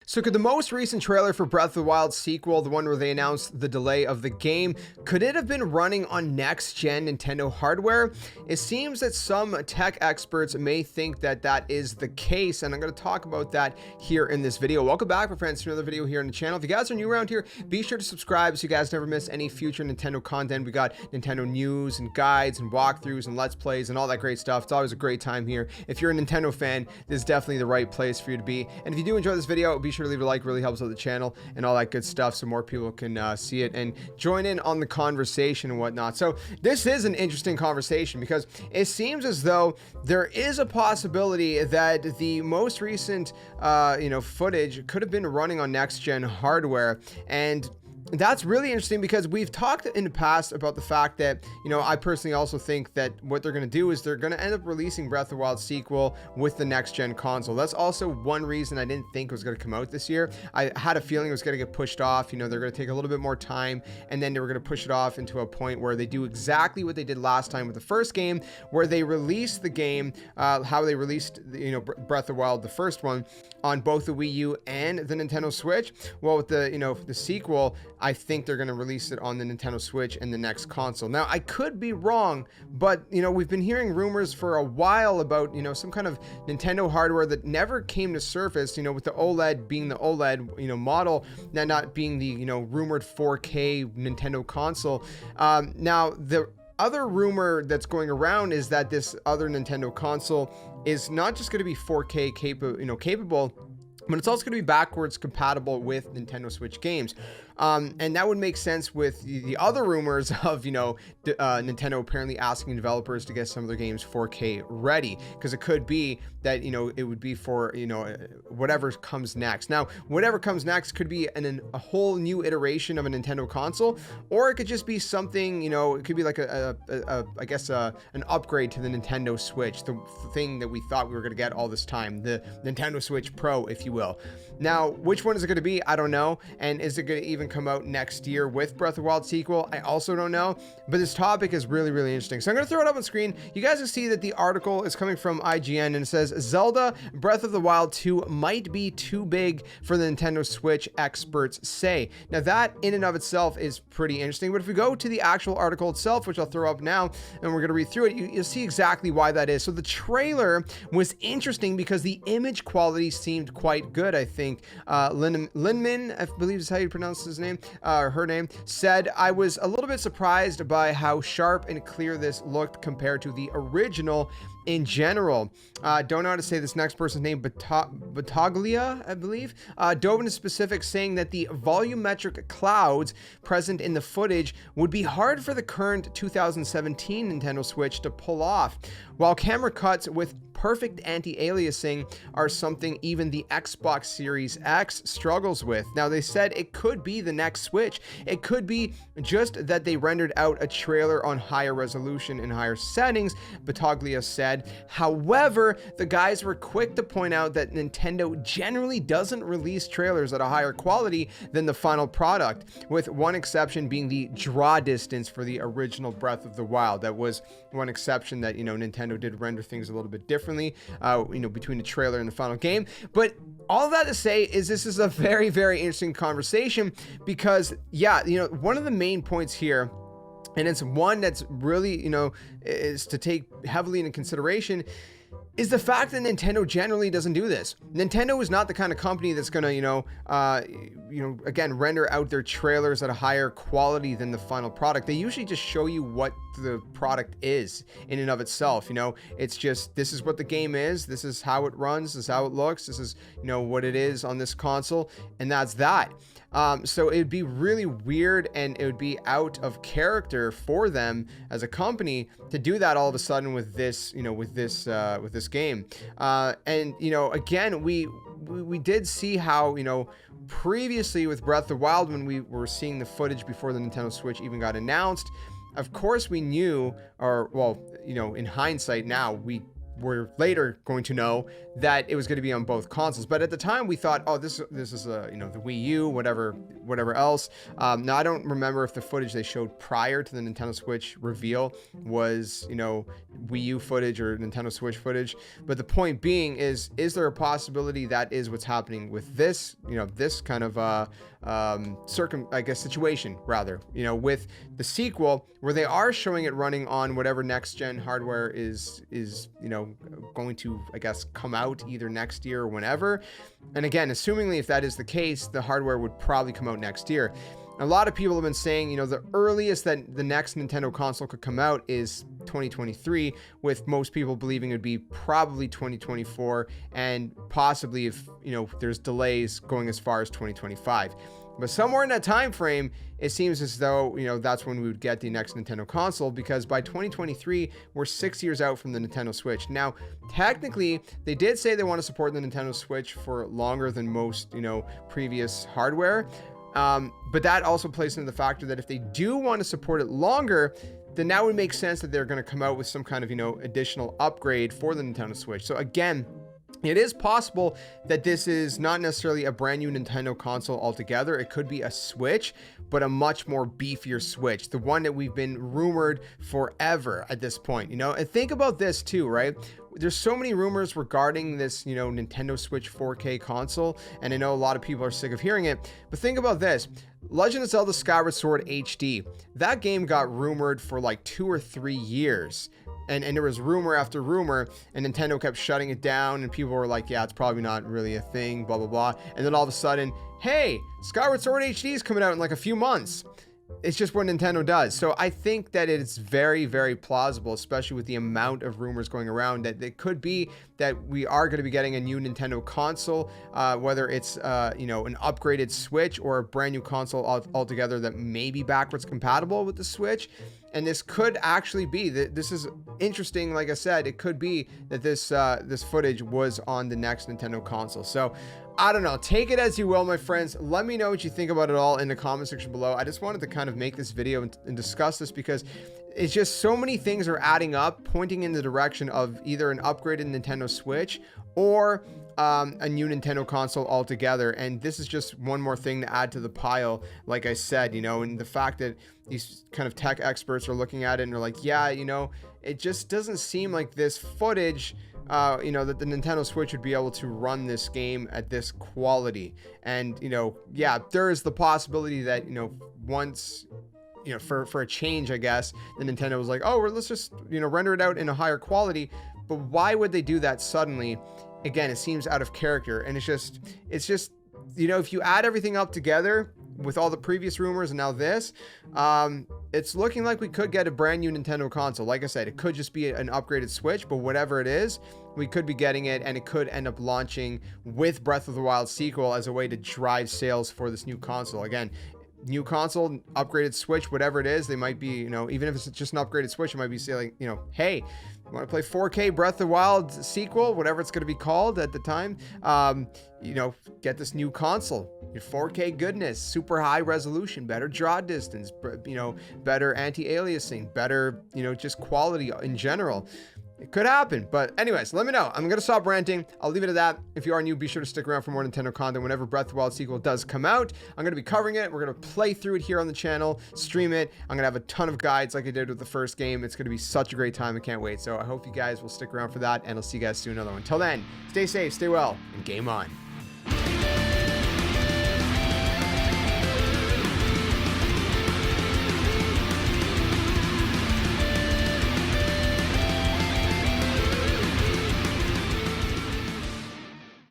So could the most recent trailer for Breath of the Wild sequel, the one where they announced the delay of the game, could it have been running on next-gen Nintendo hardware? It seems that some tech experts may think that that is the case, and I'm going to talk about that here in this video. Welcome back, my friends, to another video here on the channel. If you guys are new around here, be sure to subscribe so you guys never miss any future Nintendo content. We got Nintendo news and guides and walkthroughs and Let's Plays and all that great stuff. It's always a great time here. If you're a Nintendo fan, this is definitely the right place for you to be. And if you do enjoy this video, be sure to leave a like, really helps out the channel and all that good stuff so more people can see it and join in on the conversation and whatnot. So this is an interesting conversation because it seems as though there is a possibility that the most recent footage could have been running on next-gen hardware, and that's really interesting because we've talked in the past about the fact that, I personally also think that what they're going to do is they're going to end up releasing Breath of the Wild sequel with the next gen console. That's also one reason I didn't think it was going to come out this year. I had a feeling it was going to get pushed off. They're going to take a little bit more time, and then they were going to push it off into a point where they do exactly what they did last time with the first game, where they released the game, how they released, Breath of the Wild, the first one, on both the Wii U and the Nintendo Switch. Well, with the sequel, I think they're going to release it on the Nintendo Switch and the next console. Now, I could be wrong, but, we've been hearing rumors for a while about, some kind of Nintendo hardware that never came to surface, with the OLED being the OLED, model, and not being the, rumored 4K Nintendo console. Now, the other rumor that's going around is that this other Nintendo console is not just going to be 4K capable, but it's also going to be backwards compatible with Nintendo Switch games. And that would make sense with the other rumors of, Nintendo apparently asking developers to get some of their games 4K ready, because it could be that, it would be for, whatever comes next. Now, whatever comes next could be a whole new iteration of a Nintendo console, or it could just be something, it could be like an upgrade to the Nintendo Switch, the thing that we thought we were going to get all this time, the Nintendo Switch Pro, if you will. Now, which one is it going to be? I don't know. And is it going to even come out next year with Breath of the Wild sequel? I also don't know, but this topic is really, really interesting. So I'm going to throw it up on screen. You guys can see that the article is coming from IGN, and it says Zelda Breath of the Wild 2 might be too big for the Nintendo Switch, experts say. Now that in and of itself is pretty interesting, but if we go to the actual article itself, which I'll throw up now, and we're going to read through it, you'll see exactly why that is. So the trailer was interesting because the image quality seemed quite good, I think. Linman, I believe is how you pronounce his name, her name, said, "I was a little bit surprised by how sharp and clear this looked compared to the original in general." Don't know how to say this next person's name, BotW, I believe, dove into specifics, saying that the volumetric clouds present in the footage would be hard for the current 2017 Nintendo Switch to pull off, while camera cuts with perfect anti-aliasing are something even the Xbox Series X struggles with. Now, they said it could be the next Switch. It could be just that they rendered out a trailer on higher resolution and higher settings, BotW said. However, the guys were quick to point out that Nintendo generally doesn't release trailers at a higher quality than the final product, with one exception being the draw distance for the original Breath of the Wild. That was one exception that, Nintendo did render things a little bit differently, between the trailer and the final game. But all that to say is this is a very, very interesting conversation because, one of the main points here, and it's one that's really, is to take heavily into consideration, is the fact that Nintendo generally doesn't do this. Nintendo is not the kind of company that's gonna, again, render out their trailers at a higher quality than the final product. They usually just show you what the product is in and of itself. It's just, this is what the game is, this is how it runs, this is how it looks, this is, what it is on this console, and that's that. So it'd be really weird, and it would be out of character for them as a company to do that all of a sudden with this, with this game. And again, we did see how, previously with Breath of the Wild, when we were seeing the footage before the Nintendo Switch even got announced, of course we knew, or well, in hindsight now, we're later going to know that it was going to be on both consoles. But at the time we thought, oh, this is you know, the Wii U, whatever else. Now I don't remember if the footage they showed prior to the Nintendo Switch reveal was, you know, Wii U footage or Nintendo Switch footage. But the point being is there a possibility that is what's happening with this, you know, this kind of I guess situation rather, you know, with the sequel, where they are showing it running on whatever next gen hardware is, you know, going to, I guess, come out either next year or whenever. And again, assumingly if that is the case, the hardware would probably come out next year. A lot of people have been saying, you know, the earliest that the next Nintendo console could come out is 2023, with most people believing it would be probably 2024, and possibly, if, you know, there's delays, going as far as 2025. But somewhere in that time frame, it seems as though, you know, that's when we would get the next Nintendo console, because by 2023, we're 6 years out from the Nintendo Switch. Now, technically, they did say they want to support the Nintendo Switch for longer than most, you know, previous hardware. But that also plays into the factor that if they do want to support it longer, then that would make sense that they're going to come out with some kind of, you know, additional upgrade for the Nintendo Switch. So again, it is possible that this is not necessarily a brand new Nintendo console altogether. It could be a Switch, but a much more beefier Switch, the one that we've been rumored forever at this point, you know. And think about this too, right? There's so many rumors regarding this, you know, Nintendo Switch 4K console, and I know a lot of people are sick of hearing it, but think about this. Legend of Zelda Skyward Sword HD, that game got rumored for like 2 or 3 years. And there was rumor after rumor, and Nintendo kept shutting it down, and people were like, yeah, it's probably not really a thing, blah, blah, blah. And then all of a sudden, hey, Skyward Sword HD is coming out in like a few months. It's just what Nintendo does. So I think that it's very, very plausible, especially with the amount of rumors going around, that it could be that we are going to be getting a new Nintendo console, whether it's, you know, an upgraded Switch or a brand new console altogether that may be backwards compatible with the Switch. And this could actually be that this is interesting. Like I said, it could be that this footage was on the next Nintendo console. So I don't know, take it as you will, my friends. Let me know what you think about it all in the comment section below. I just wanted to kind of make this video and discuss this, because it's just so many things are adding up, pointing in the direction of either an upgraded Nintendo Switch or a new Nintendo console altogether. And this is just one more thing to add to the pile, like I said, you know. And the fact that these kind of tech experts are looking at it and they're like, yeah, you know, it just doesn't seem like this footage, you know, that the Nintendo Switch would be able to run this game at this quality. And, you know, yeah, there is the possibility that, you know, once, you know, for a change, I guess, the Nintendo was like, oh, well, let's just, you know, render it out in a higher quality. But why would they do that suddenly? Again, it seems out of character. And it's just, you know, if you add everything up together with all the previous rumors and now this, it's looking like we could get a brand new Nintendo console. Like I said, it could just be an upgraded Switch, but whatever it is, we could be getting it, and it could end up launching with Breath of the Wild sequel as a way to drive sales for this new console. Again, new console, upgraded Switch, whatever it is, they might be, you know, even if it's just an upgraded Switch, it might be saying, you know, hey, want to play 4K Breath of the Wild sequel, whatever it's going to be called at the time, you know, get this new console. Your 4K goodness, super high resolution, better draw distance, you know, better anti-aliasing, better, you know, just quality in general. It could happen. But anyways, let me know. I'm going to stop ranting. I'll leave it at that. If you are new, be sure to stick around for more Nintendo content whenever Breath of the Wild sequel does come out. I'm going to be covering it. We're going to play through it here on the channel, stream it. I'm going to have a ton of guides like I did with the first game. It's going to be such a great time. I can't wait. So I hope you guys will stick around for that, and I'll see you guys soon another one. Until then, stay safe, stay well, and game on.